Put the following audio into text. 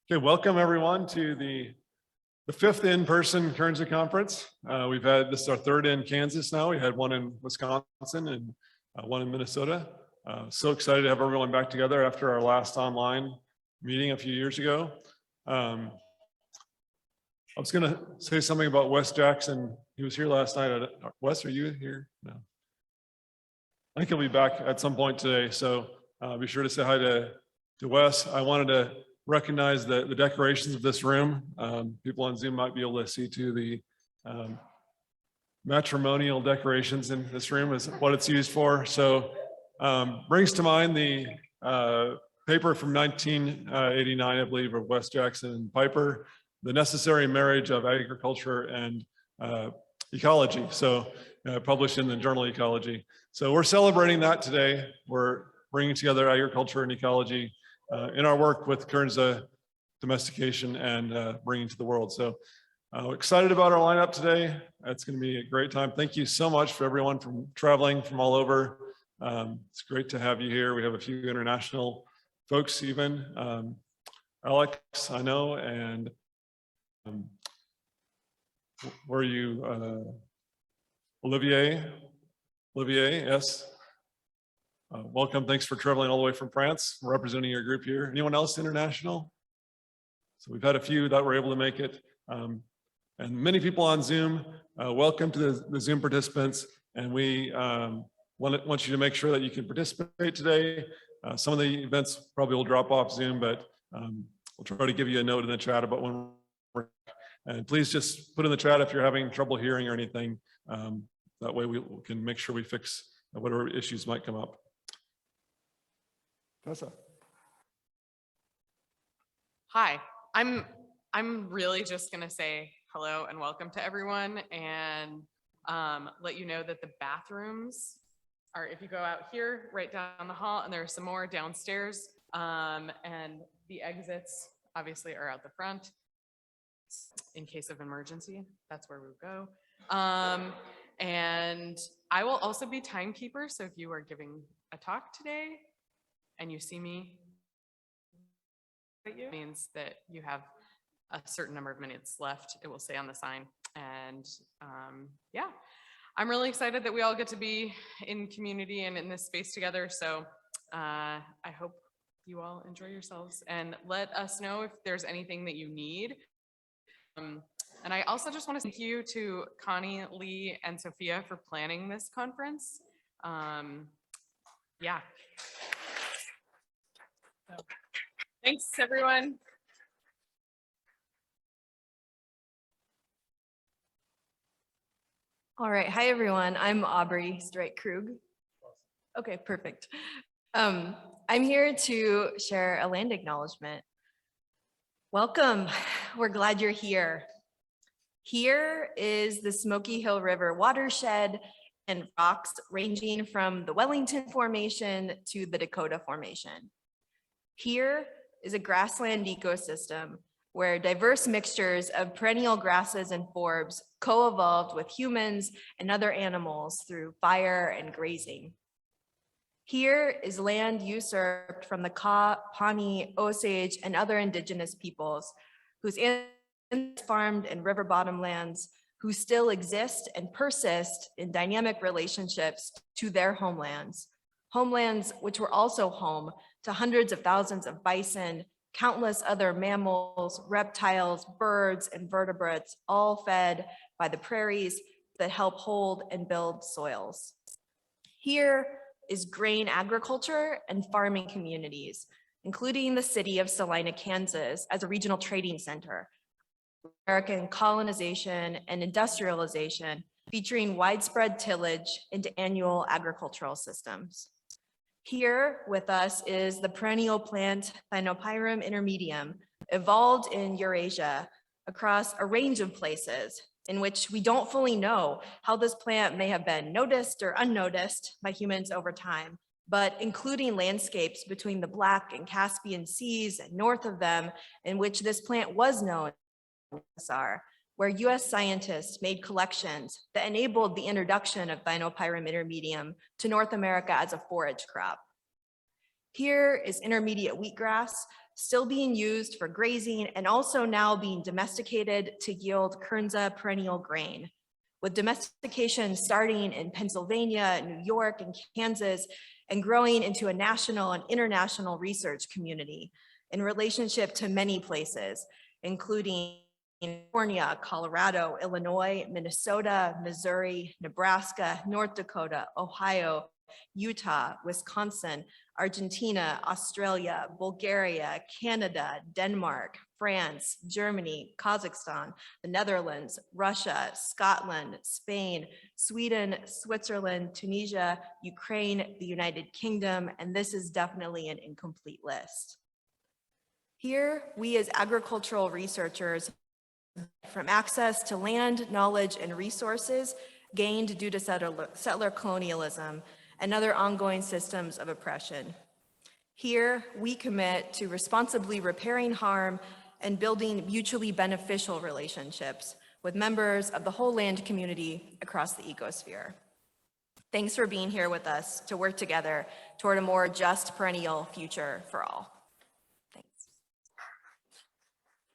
Okay, welcome everyone to the fifth in-person Kernza conference. This is our third in Kansas now. We had one in Wisconsin and one in Minnesota. So excited to have everyone back together after our last online meeting a few years ago. I was going to say something about Wes Jackson. He was here last night. Wes, are you here? No. I think he'll be back at some point today. So be sure to say hi to Wes. I wanted to recognize the decorations of this room. People on Zoom might be able to see too the matrimonial decorations in this room is what it's used for. So brings to mind the paper from 1989, I believe, of Wes Jackson and Piper, The Necessary Marriage of Agriculture and Ecology. So published in the journal Ecology. So we're celebrating that today. We're bringing together agriculture and ecology in our work with Kernza domestication and bringing to the world. So excited about our lineup today. It's going to be a great time. Thank you so much for everyone from traveling from all over. It's great to have you here. We have a few international folks even. Alex, I know, and were you Olivier, yes. Welcome, thanks for traveling all the way from France, representing your group here. Anyone else international? So we've had a few that were able to make it. And many people on Zoom. Welcome to the Zoom participants. And we want you to make sure that you can participate today. Some of the events probably will drop off Zoom, but we'll try to give you a note in the chat about when we're, and please just put in the chat if you're having trouble hearing or anything. That way we can make sure we fix whatever issues might come up. Tessa. Hi, I'm really just gonna say hello and welcome to everyone and let you know that the bathrooms are, if you go out here, right down the hall, and there are some more downstairs, and the exits obviously are out the front in case of emergency. That's where we would go. And I will also be timekeeper, so if you are giving a talk today and you see me, it means that you have a certain number of minutes left. It will say on the sign. And yeah, I'm really excited that we all get to be in community and in this space together. So I hope you all enjoy yourselves and let us know if there's anything that you need. And I also just want to thank you to Connie, Lee, and Sophia for planning this conference. Yeah. So, thanks, everyone. All right. Hi, everyone. I'm Aubrey Strike-Krug. Okay, perfect. I'm here to share a land acknowledgement. Welcome. We're glad you're here. Here is the Smoky Hill River watershed and rocks ranging from the Wellington Formation to the Dakota Formation. Here is a grassland ecosystem where diverse mixtures of perennial grasses and forbs co-evolved with humans and other animals through fire and grazing. Here is land usurped from the Kaw, Pawnee, Osage, and other indigenous peoples whose ancestors farmed in river bottom lands, who still exist and persist in dynamic relationships to their homelands. Homelands which were also home to hundreds of thousands of bison, countless other mammals, reptiles, birds, and vertebrates, all fed by the prairies that help hold and build soils. Here is grain agriculture and farming communities, including the city of Salina, Kansas, as a regional trading center, American colonization and industrialization, featuring widespread tillage into annual agricultural systems. Here with us is the perennial plant Thinopyrum intermedium, evolved in Eurasia across a range of places in which we don't fully know how this plant may have been noticed or unnoticed by humans over time, but including landscapes between the Black and Caspian Seas and north of them, in which this plant was known, where US scientists made collections that enabled the introduction of Thinopyrum intermedium to North America as a forage crop. Here is intermediate wheatgrass, still being used for grazing and also now being domesticated to yield Kernza perennial grain. With domestication starting in Pennsylvania, New York, and Kansas, and growing into a national and international research community in relationship to many places, including California, Colorado, Illinois, Minnesota, Missouri, Nebraska, North Dakota, Ohio, Utah, Wisconsin, Argentina, Australia, Bulgaria, Canada, Denmark, France, Germany, Kazakhstan, the Netherlands, Russia, Scotland, Spain, Sweden, Switzerland, Tunisia, Ukraine, the United Kingdom, and this is definitely an incomplete list. Here, we as agricultural researchers, from access to land, knowledge, and resources gained due to settler colonialism and other ongoing systems of oppression. Here, we commit to responsibly repairing harm and building mutually beneficial relationships with members of the whole land community across the ecosphere. Thanks for being here with us to work together toward a more just perennial future for all.